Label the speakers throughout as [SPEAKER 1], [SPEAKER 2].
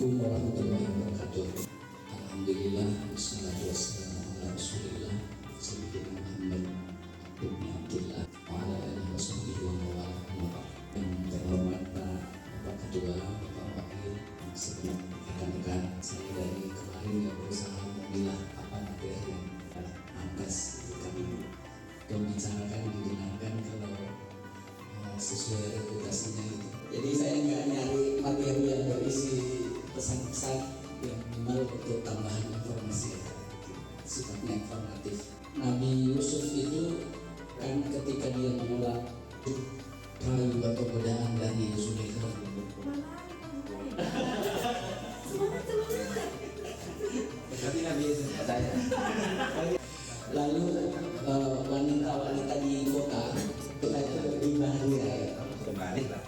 [SPEAKER 1] Assalamualaikum warahmatullahi wabarakatuh. Alhamdulillah, wassalatu wassalamu ala rasulillah Sayyidina Muhammad ibn Abdillah wa ala alihi wa sahbihi wa mawala. Yang terhormat Pak Bapak Ketua, Bapak Wakil, segenap rekan-rekan saya dari kemarin yang berusaha memilah apa materi yang angkas kami membicarakan, didengarkan kalau sesuai reputasinya itu. Jadi saya nggak nyari materi yang berisi pesan-pesan yang minimal untuk tambahan informasi, sifatnya informatif. Nabi Yusuf itu kan ketika dia menolak rayu atau godaan dari Zulaikha, lalu wanita-wanita di kota kita itu bergibah dia kembali lah.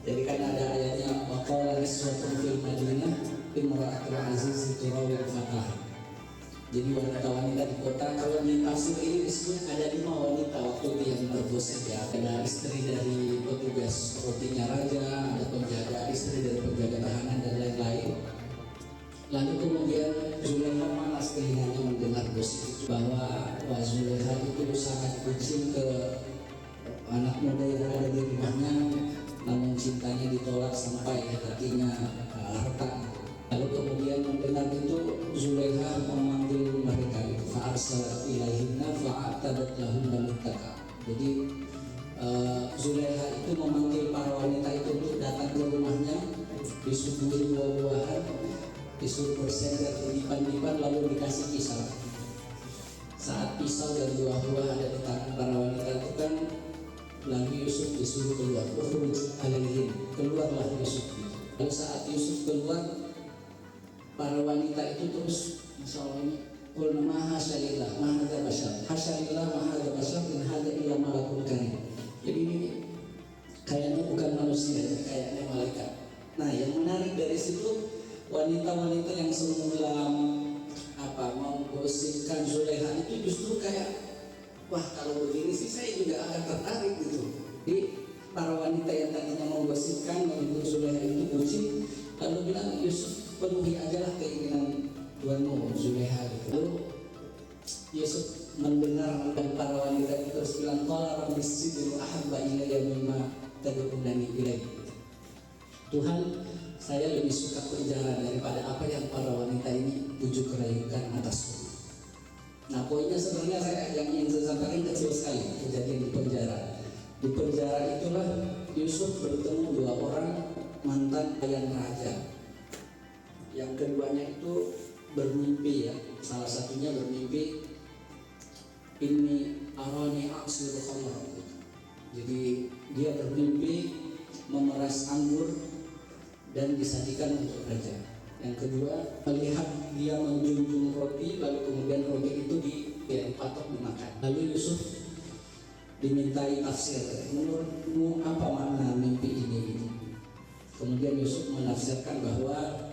[SPEAKER 1] Jadi kan ada ayatnya waqala niswatun fil madinah imra'atul aziz turawil fatah. Jadi wanita-wanita di kota, kalau di tafsir ini disebut ada 5 wanita waktu itu yang bergosip ya. Ada istri dari petugas rotinya raja, ada penjaga, istri dari penjaga tahanan dan lain-lain. Lalu kemudian Zulaikha panas telinganya mendengar gosip itu bahwa Zulaikha itu sangat benci ke anak muda yang ada di rumahnya, namun cintanya ditolak sampai hatinya harta. Lalu kemudian mendengar itu Zulaikha memanggil mereka itu fa'arsala ilaihinna fa'atadat lahunna muttaka. Jadi Zulaikha itu memanggil para wanita itu untuk datang ke rumahnya, disuguhi buah-buahan, disuruh bersender dipan-dipan, lalu dikasih pisau. Saat pisau dan buah-buah ada di tangan para wanita itu kan, lalu Yusuf disuruh keluar. Keluarlah Yusuf. Lalu saat Yusuf keluar, para wanita itu terus insya Allah ini qulna ma hasyalillah ma hadza bashar hasyalillah ma hadza bashar in hadza illa malakun karim. Jadi ini kayaknya bukan manusia, kayaknya malaikat. Nah, yang menarik dari situ, wanita-wanita yang semula menggosipkan Zulaikha itu justru kayak, wah kalau begini sih saya juga akan tertarik gitu. Jadi para wanita yang tadinya menggosipkan menyebut Zulaikha itu bucin, lalu bilang Yusuf penuhi ajalah keinginan tuanmu Zulaikha gitu. Lalu Yusuf mendengar dan para wanita itu terus bilang qala rabbis sijnu ahabba ilayya mimma tad'unani ilaihi. Tuhan, saya lebih suka penjara daripada apa yang para wanita ini bujuk rayukan atasku. Nah, poinnya sebenarnya yang ingin saya sampaikan kecil sekali kejadian di penjara. Di penjara itulah Yusuf bertemu 2 orang mantan pelayan raja. Yang keduanya itu bermimpi ya. Salah satunya bermimpi ini arani aksir khamr. Jadi dia bermimpi memeras anggur dan disajikan untuk raja. Yang kedua, melihat dia menjunjung roti, lalu kemudian roti itu dipatok dimakan. Lalu Yusuf dimintai tafsir, menurutmu apa makna mimpi ini? Kemudian Yusuf menafsirkan bahwa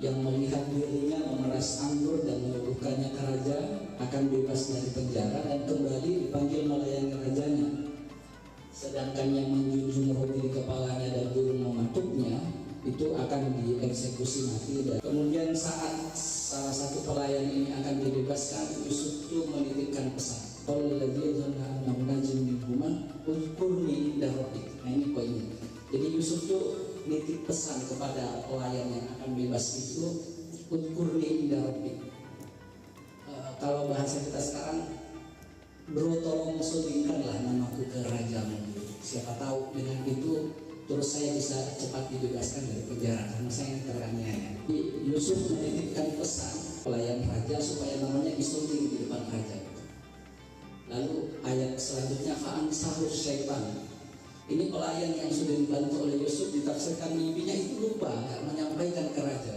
[SPEAKER 1] yang melihat dirinya memeras anggur dan menyuguhkannya ke raja akan bebas dari penjara dan kembali dipanggil melayani rajanya. Sedangkan yang menjunjung roti di kepalanya dan burung mematuknya itu akan dieksekusi mati. Dan kemudian saat salah satu pelayan ini akan dibebaskan, Yusuf itu menitipkan pesan. Qala alladzi dhanna annahu najim minhuma udhkurni inda rabbik. Nah, ini poinnya. Jadi Yusuf itu nitip pesan kepada pelayan yang akan bebas itu, udhkurni inda rabbik. Kalau bahasa kita sekarang, bro tolong sodingkanlah namaku ke rajamu. Siapa tahu dengan itu terus saya bisa cepat dibebaskan dari penjara karena saya teraniaya. Yusuf menitipkan pesan pelayan raja supaya namanya disunting di depan raja. Lalu ayat selanjutnya fa'ansahu syaitan. Ini pelayan yang sudah dibantu oleh Yusuf ditafsirkan mimpinya itu lupa, nggak menyampaikan ke raja.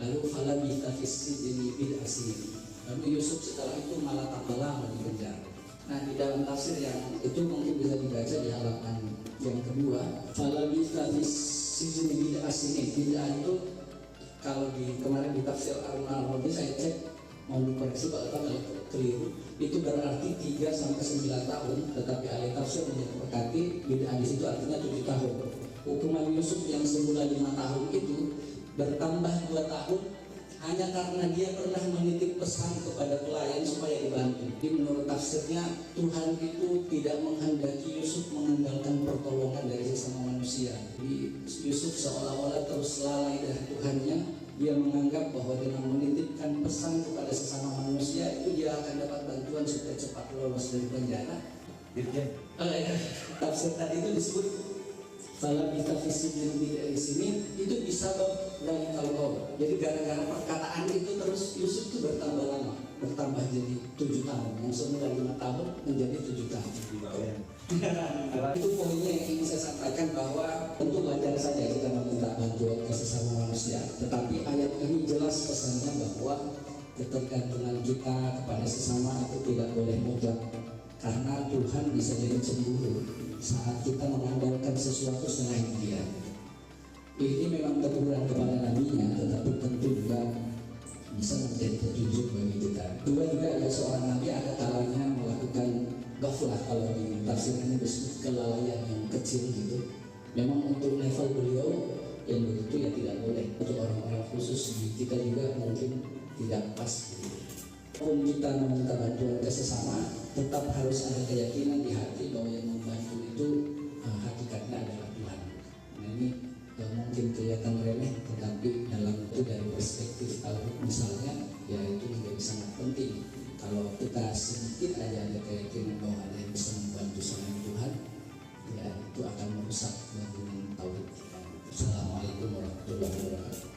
[SPEAKER 1] Lalu falabitha fis sijni bid'a sinin. Lalu Yusuf setelah itu malah tambah lama di penjara. Nah, di dalam tafsir yang itu mungkin bisa dibaca di halaman yang kedua, falabitha fis sijni bid'a sinin. Bid'ah itu kalau di kemarin di tafsir Al-Marwazi saya cek, mau dikoreksi kalau keliru, itu berarti 3 sampai 9 tahun, tetapi ahli tafsir menyepakati bid'ah di situ artinya 7 tahun. hukuman Yusuf yang semula 5 tahun itu bertambah 2 tahun hanya karena dia pernah menitip pesan kepada pelayan supaya dibantu. Jadi menurut tafsirnya, Tuhan itu tidak menghendaki Yusuf mengandalkan pertolongan dari sesama manusia. Jadi Yusuf seolah-olah terus lalai dari Tuhannya. Dia menganggap bahwa dengan menitipkan pesan kepada sesama manusia itu dia akan dapat bantuan supaya cepat lolos dari penjara. Tafsir tadi itu disebut Fala bisa visi dari sini itu bisa dari kalau. Jadi gara-gara perkataan itu terus Yusuf itu bertambah lama, bertambah jadi 7 tahun. Yang semula 5 tahun menjadi 7 tahun. Itu poinnya yang ingin saya sampaikan, bahwa tentu wajar saja kita meminta bantuan ke sesama manusia. Tetapi ayat ini jelas pesannya bahwa ketergantungan kita kepada sesama itu tidak boleh mutlak. Karena Tuhan bisa jadi cemburu saat kita mengandalkan sesuatu selain Dia. Ini memang teguran kepada nabinya, tetapi tentu juga bisa menjadi petunjuk bagi kita. Juga ya seorang nabi ada kalanya melakukan ghaflah, kalau di tafsirannya disebut kelalaian yang kecil gitu. Memang untuk level beliau yang begitu ya tidak boleh. Untuk orang-orang khusus kita juga mungkin tidak pas gitu. Kalau kita meminta bantuan ke sesama, tetap harus ada keyakinan di hati bahwa yang membantu itu hakikatnya adalah Tuhan. Nah ini mungkin kelihatan remeh, tetapi dalam itu dari perspektif Tauhid misalnya, ya itu menjadi sangat penting. Kalau kita sedikit aja ada keyakinan bahwa ada yang bisa membantu selain Tuhan, ya itu akan merusak bangunan Tauhid kita. Assalamualaikum warahmatullahi wabarakatuh.